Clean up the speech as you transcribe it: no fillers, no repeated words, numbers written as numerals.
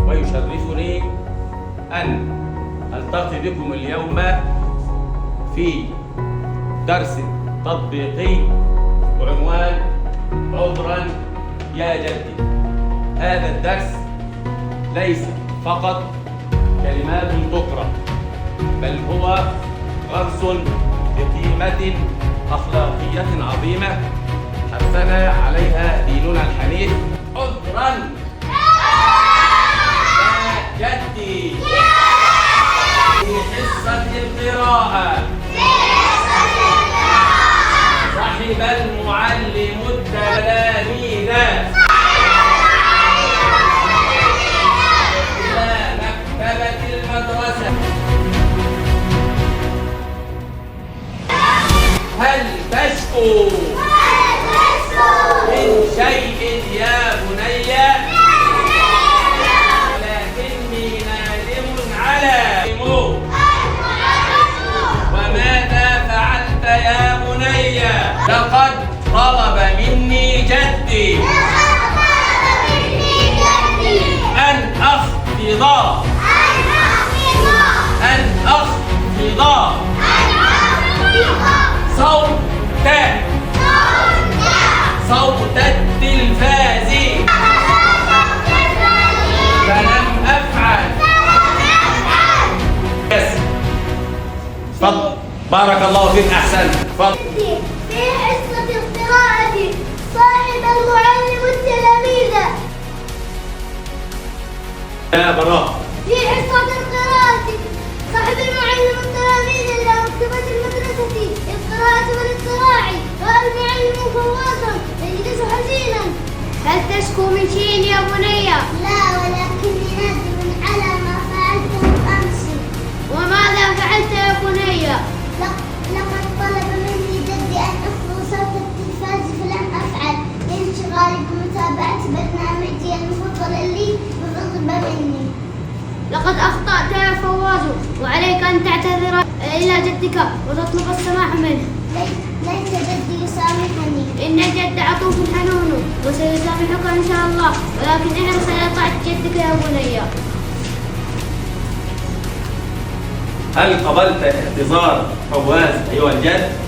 ويشرفني أن ألتقي بكم اليوم في درس تطبيقي بعنوان عذرا يا جدي. هذا الدرس ليس فقط كلمات تقرأ، بل هو غرس بقيمة أخلاقية عظيمة حثنا عليها ديننا الحنيف. عذرا يا جدي في حصة القراءة صحب المعلم التلاميذ إلى مكتبة المدرسة. هل تشكو من شيء يا بني؟ ولكني نادم على وماذا فعلت يا بني؟ لقد طلب مني جدي أن أخفض صوت التلفاز، فلم أفعل. تفضل. بارك الله فيك، أحسنت. تفضل. في حصة القراءة صاحب المعلم التلاميذ. يا براء. في حصة القراءة صاحب المعلم التلاميذ إلى مكتبة المدرسة للقراءة والاطلاع، والمعلم فواز يجلس حزينا. هل تشكو من شيء يا بني؟ لا، ولكني نادم على ما فعلته أمس. وماذا فعلت يا بني؟ لقد طلب مني جدي أن أخفض صوت التلفاز فلم أفعل لانشغالي بمتابعة برنامجي المفضل اللي رغب مني. لقد أخطأت يا فواز، وعليك أن تعتذر إلى جدك وتطلب السماح منه. ليس جدي يسامحني. إن الجد عطوف حنون وسيسامحك إن شاء الله، ولكن إنك سيطاع جدك يا بني. هل قبلت اعتذار فواز أيها الجد؟